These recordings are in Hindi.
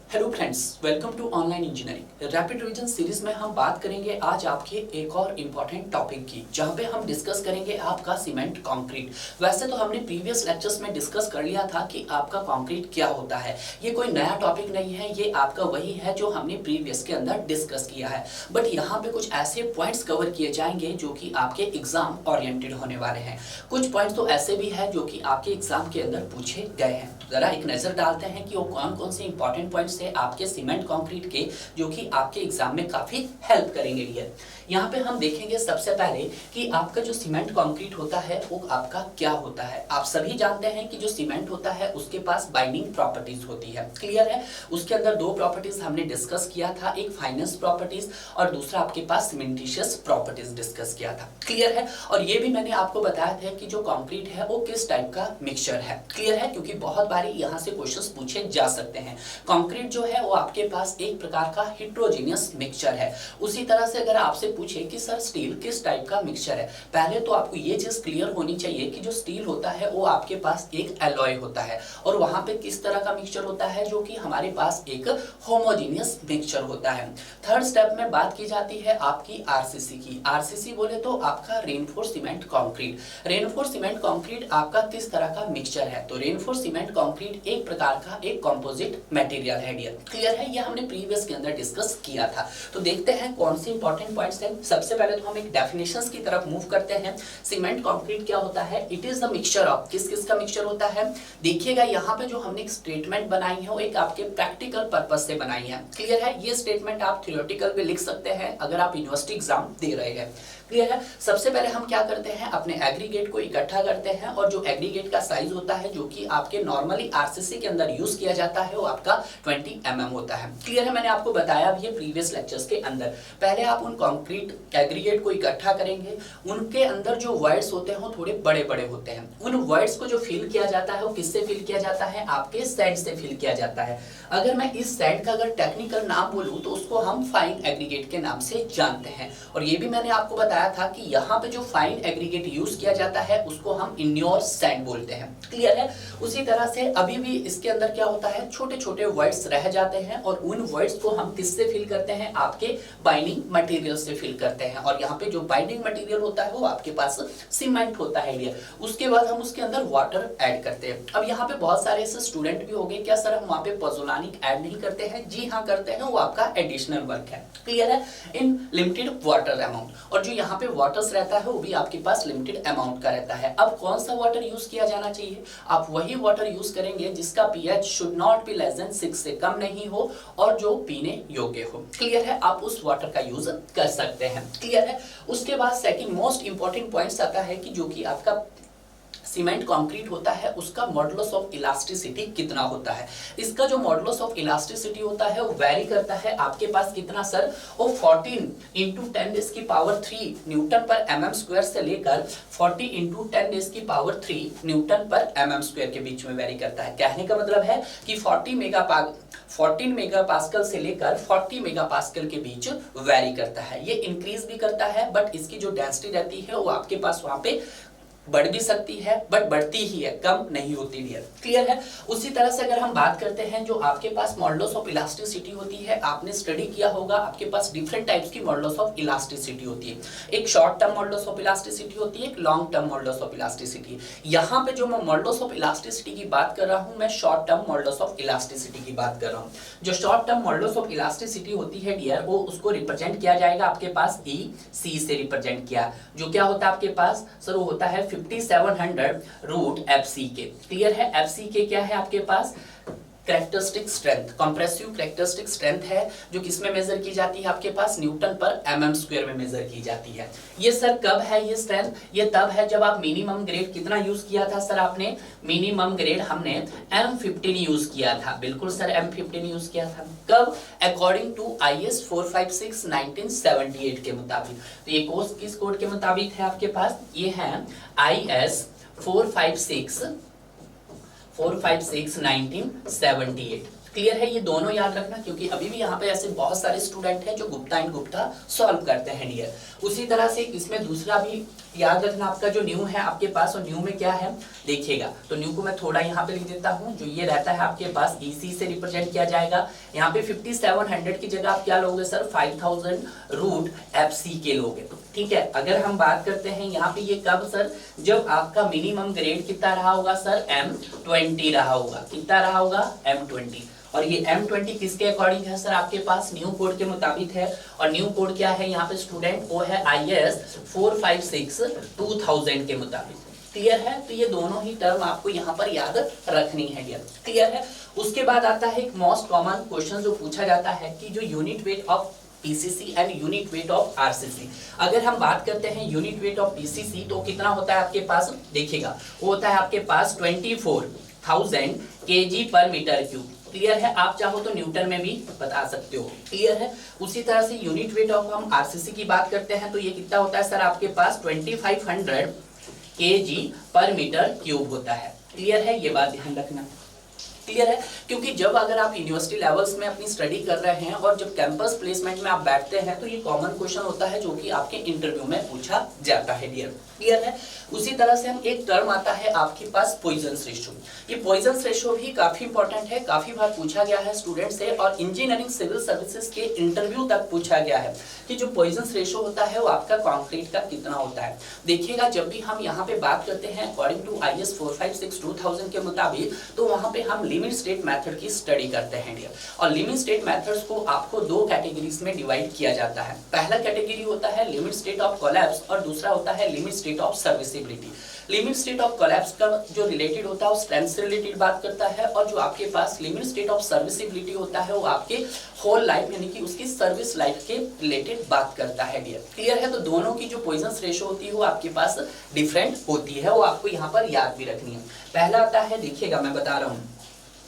Hello friends, welcome to online engineering rapid revision series में हम बात करेंगे आज आपके एक और इम्पॉर्टेंट टॉपिक की, जहां पे हम डिस्कस करेंगे आपका सीमेंट कंक्रीट। वैसे तो हमने प्रीवियस लेक्चर्स में डिस्कस कर लिया था कि आपका कंक्रीट क्या होता है। ये कोई नया टॉपिक नहीं है, ये आपका वही है जो हमने प्रीवियस के अंदर डिस्कस किया है। बट यहाँ पे कुछ ऐसे पॉइंट्स कवर किए जाएंगे जो कि आपके एग्जाम ओरिएंटेड होने वाले हैं। कुछ पॉइंट्स तो ऐसे भी है जो कि आपके एग्जाम के अंदर पूछे गए हैं। तो जरा एक नजर डालते हैं कि वो कौन कौन से इंपॉर्टेंट पॉइंट्स से आपके सीमेंट कंक्रीट के जो कि आपके एग्जाम में काफी हेल्प करेंगे। यहाँ पे हम देखेंगे सबसे पहले कि आपका जो सीमेंट कंक्रीट होता है वो आपका क्या होता है। आप सभी जानते हैं कि जो सीमेंट होता है उसके पास बाइंडिंग प्रॉपर्टीज होती है, क्लियर है। उसके अंदर दो प्रॉपर्टीज हमने डिस्कस किया था, एक फाइनेंस प्रॉपर्टीज और दूसरा आपके पास सीमेंटिशियस प्रॉपर्टीज डिस्कस किया था, क्लियर है। और ये भी मैंने आपको बताया था कि जो कंक्रीट है वो किस टाइप का मिक्सचर है, क्लियर है, क्योंकि बहुत बारी यहाँ से क्वेश्चंस पूछे जा सकते हैं। कंक्रीट जो है वो आपके पास एक प्रकार का हेटेरोजेनियस मिक्सचर है। उसी तरह से अगर आपसे पूछे कि सर स्टील किस टाइप का मिक्सचर है, पहले तो आपको ये चीज क्लियर होनी चाहिए कि जो स्टील होता है वो आपके पास एक एलॉय होता है और वहां पे किस तरह का मिक्सचर होता है, जो कि हमारे पास एक होमोजेनियस मिक्सचर होता है। थर्ड स्टेप में बात की जाती है आपकी आरसीसी की। आरसीसी बोले तो आपका reinforce cement concrete. Reinforce cement concrete आपका किस तरह का मिक्सचर है, तो रेनफोर्स सीमेंट कंक्रीट एक प्रकार का एक कंपोजिट मटेरियल है डियर, क्लियर है। ये हमने प्रीवियस के अंदर डिस्कस किया था। तो देखते हैं कौन सी इंपॉर्टेंट पॉइंट्स हैं। सबसे पहले तो हम एक डेफिनेशंस की तरफ मूव करते हैं। सीमेंट कंक्रीट क्या होता है, it is the mixture of, किस किस का मिक्सचर होता है। देखिएगा यहाँ पे जो हमने एक स्टेटमेंट बनाई है वो एक आपके प्रैक्टिकल पर्पस से बनाई है, क्लियर है। ये स्टेटमेंट आप थ्योरेटिकल भी लिख सकते हैं अगर आप यूनिवर्सिटी एग्जाम दे रहे हैं, क्लियर है। सबसे पहले हम क्या करते हैं, अपने एग्रीगेट को इकट्ठा करते हैं और जो एग्रीगेट का साइज होता है जो कि आपके नॉर्मली आरसीसी के अंदर यूज किया जाता है वो आपका 20 mm होता है, क्लियर है। मैंने आपको बताया भी है प्रीवियस लेक्चर्स के अंदर। पहले आप उन कंक्रीट एग्रीगेट को इकट्ठा करेंगे, उनके अंदर जो वर्ड्स होते हैं वो थोड़े बड़े बड़े होते हैं। उन वर्ड्स को जो फिल किया जाता है वो किससे फिल किया जाता है, आपके सैंड से फिल किया जाता है। अगर मैं इस सैंड का अगर टेक्निकल नाम बोलूं तो उसको हम फाइन एग्रीगेट के नाम से जानते हैं। और ये भी मैंने आपको बताया था कि यहाँ पे जो फाइन एग्रीगेट यूज किया जाता है उसको हम इन्योर सैंड बोलते हैं, क्लियर है। उसी तरह से अभी भी इसके अंदर क्या होता है, छोटे छोटे वर्ड्स रह जाते हैं और उन वर्ड्स को हम किससे फिल करते हैं, आपके बाइंडिंग मटेरियल से फिल करते हैं। और यहाँ पे जो बाइंडिंग मटेरियल होता है वो आपके पास सीमेंट होता है डियर। उसके बाद हम उसके अंदर वाटर ऐड करते हैं। अब यहाँ पे बहुत सारे ऐसे स्टूडेंट भी हो गए, क्या सर हम वहाँ पे पोज़ोलानिक ऐड नहीं करते हैं, जी हाँ करते हैं, वो आपका एडिशनल वर्क है, क्लियर है, इन लिमिटेड वाटर अमाउंट। और जो यहाँ पे वाटर्स रहता है वो भी आपके पास लिमिटेड अमाउंट का रहता है। अब कौन सा वाटर यूज किया जाना चाहिए, आप वही वाटर यूज करेंगे जिसका pH should not be less than 6 से कम नहीं हो और जो पीने योग्य हो, क्लियर है। आप उस वाटर का यूज कर सकते हैं, क्लियर है। उसके बाद सेकंड मोस्ट इंपॉर्टेंट पॉइंट्स आता है कि जो कि आपका सीमेंट कंक्रीट होता है उसका मॉडुलस ऑफ इलास्टिसिटी कितना होता है। इसका जो मॉडुलस ऑफ इलास्टिसिटी होता है वो वेरी करता है आपके पास कितना सर, वो 14 × 10⁻³ न्यूटन पर mm² से लेकर 40 × 10⁻³ न्यूटन पर mm² के बीच में वेरी करता है। कहने का मतलब है कि 14 मेगापास्कल से लेकर 40 मेगापास्कल के बीच वेरी करता है। ये इंक्रीज भी करता है बट इसकी जो डेंसिटी रहती है वो आपके पास वहां पे बढ़ भी सकती है बट बढ़ती ही है, कम नहीं होती है, क्लियर है। उसी तरह से अगर हम बात करते हैं जो आपके पास मॉडुलस ऑफ इलास्टिसिटी होती है, आपने स्टडी किया होगा आपके पास डिफरेंट टाइप्स की मॉडुलस ऑफ इलास्टिसिटी होती है। एक short term modulus of elasticity होती है, एक long term modulus of elasticity. यहाँ पे जो मैं मॉडुलस ऑफ इलास्टिसिटी की बात कर रहा हूँ, मैं short term modulus of elasticity की बात कर रहा हूँ। जो short term modulus of elasticity होती है डियर, वो उसको रिप्रेजेंट किया जाएगा आपके पास EC से रिप्रेजेंट किया, जो क्या होता है आपके पास सर, वो होता है 5700√FC के, क्लियर है। FC के क्या है आपके पास, characteristic strength, compressive characteristic strength है, जो किसमें मेजर की जाती है आपके पास, न्यूटन पर mm² में मेजर की जाती है। ये सर कब है ये स्ट्रेंथ, ये तब है जब आप मिनिमम ग्रेड कितना यूज किया था सर, आपने मिनिमम ग्रेड हमने M15 यूज किया था, बिल्कुल सर M15 यूज किया था। कब, अकॉर्डिंग टू IS 456 1978 के मुताबिक। तो ये कोर्स किस कोड के मुताबिक है आपके पास, ये है IS 456 1978, क्लियर है, ये दोनों याद रखना, क्योंकि अभी भी यहाँ पे ऐसे बहुत सारे स्टूडेंट हैं जो गुप्ता एंड गुप्ता सॉल्व करते हैं डियर। उसी तरह से इसमें दूसरा भी याद रखना, आपका जो न्यू है आपके पास, और न्यू में क्या है देखिएगा, तो न्यू को मैं थोड़ा यहाँ पे लिख देता हूँ। जो ये रहता है आपके पास EC से रिप्रेजेंट किया जाएगा। यहाँ पे 5700 की जगह आप क्या लोगे सर, 5000 रूट FC के लोगे, ठीक है। अगर हम बात करते हैं यहाँ पे, ये कब सर, जब आपका मिनिमम ग्रेड कितना रहा होगा सर, M20 रहा होगा। कितना रहा होगा, M20। और ये M20 किसके अकॉर्डिंग है सर, आपके पास न्यू कोड के मुताबिक है। और न्यू कोड क्या है यहाँ पे स्टूडेंट, वो है IS 456-2000 के मुताबिक। क्लियर है, तो ये दोनों ही टर्म आपको यहाँ पर याद रखनी है डियर। क्लियर है। उसके बाद आता है एक मोस्ट कॉमन क्वेश्चन जो पूछा जाता है कि जो unit weight of PCC and unit weight of RCC। अगर हम बात करते हैं यूनिट वेट ऑफ PCC तो कितना होता है आपके पास, देखिएगा वो होता है आपके पास 24,000 kg पर मीटर क्यूब। क्लियर है, आप चाहो तो न्यूटन में भी बता सकते हो। क्लियर है। उसी तरह से यूनिट वेट ऑफ हम RCC की बात करते हैं तो ये कितना होता है सर, आपके पास 2500 kg पर मीटर क्यूब होता है। क्लियर है, ये बात ध्यान रखना। क्लियर है, क्योंकि जब अगर आप यूनिवर्सिटी लेवल्स में अपनी स्टडी कर रहे हैं और जब कैंपस प्लेसमेंट में आप बैठते हैं तो ये कॉमन क्वेश्चन होता है जो कि आपके इंटरव्यू में पूछा जाता है डियर। क्लियर है। उसी तरह से हम एक टर्म आता है आपके पास पॉइजन्स रेशियो। ये पॉइजन्स रेशियो भी काफी इंपॉर्टेंट है, काफी बार पूछा गया है स्टूडेंट से, और इंजीनियरिंग सिविल सर्विसेज के इंटरव्यू तक पूछा गया है कि जो पॉइजन्स रेशियो होता है वो आपका कंक्रीट का कितना होता है। देखिएगा, जब भी हम यहाँ पे बात करते हैं अकॉर्डिंग टू IS 456-2000 के मुताबिक, तो वहाँ पे हम लिमिट स्टेट मेथड की स्टडी करते हैं डियर। और लिमिट स्टेट मेथड्स को आपको दो कैटेगरीज में डिवाइड किया जाता है। पहला कैटेगरी होता है लिमिट स्टेट ऑफ कोलैप्स और दूसरा होता है limit state of serviceability. Limit state of collapse का जो रिलेटेड होता है वो स्ट्रेंथ से रिलेटेड बात करता है, और जो आपके पास लिमिट स्टेट ऑफ सर्विसिबिलिटी होता है वो आपके होल लाइफ यानी कि उसकी सर्विस लाइफ के रिलेटेड बात करता है डियर। क्लियर है, तो दोनों की जो पॉइजन्स रेशियो होती है वो आपके पास डिफरेंट होती है, वो आपको यहाँ पर याद भी रखनी है। पहला आता है, देखिएगा मैं बता रहा हूँ,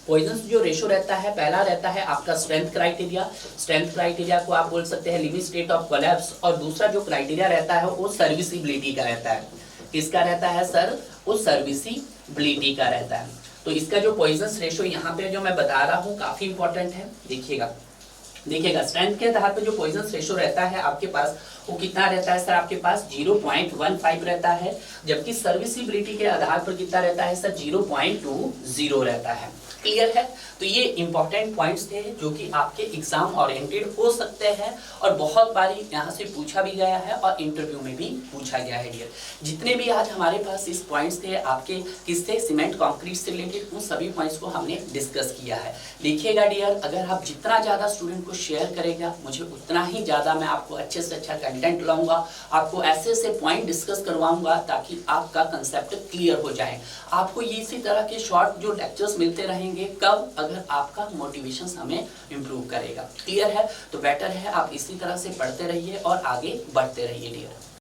पॉइजन्स जो रेशो रहता है, पहला रहता है आपका स्ट्रेंथ क्राइटेरिया। स्ट्रेंथ क्राइटेरिया को आप बोल सकते हैं लिमिट स्टेट ऑफ कोलैप्स, और दूसरा जो क्राइटेरिया रहता है वो सर्विसिबिलिटी का रहता है। किसका रहता है सर, वो सर्विसिबिलिटी का रहता है। तो इसका जो पॉइजन्स रेशो यहाँ पे जो मैं बता रहा हूँ काफी इंपॉर्टेंट है। देखिएगा स्ट्रेंथ के आधार पर जो पॉइजन्स रेशो रहता है आपके पास वो कितना रहता है सर, आपके पास 0.15 रहता है, जबकि सर्विसिबिलिटी के आधार पर कितना रहता है सर, 0.20 रहता है। क्लियर है, तो ये इंपॉर्टेंट पॉइंट्स थे जो कि आपके एग्जाम ओरिएंटेड हो सकते हैं और बहुत बार यहाँ से पूछा भी गया है और इंटरव्यू में भी पूछा गया है डियर। जितने भी आज हमारे पास इस पॉइंट्स थे आपके किससे, सीमेंट कंक्रीट से रिलेटेड, उन सभी पॉइंट्स को हमने डिस्कस किया है। देखिएगा डियर, अगर आप जितना ज़्यादा स्टूडेंट को शेयर करेगा मुझे उतना ही ज़्यादा मैं आपको अच्छे से अच्छा कंटेंट लाऊंगा, आपको ऐसे ऐसे पॉइंट डिस्कस करवाऊंगा ताकि आपका कंसेप्ट क्लियर हो जाए। आपको इसी तरह के शॉर्ट जो लेक्चर्स मिलते रहेंगे, कब, अगर आपका मोटिवेशन हमें इम्प्रूव करेगा। क्लियर है, तो बेटर है आप इसी तरह से पढ़ते रहिए और आगे बढ़ते रहिए डियर।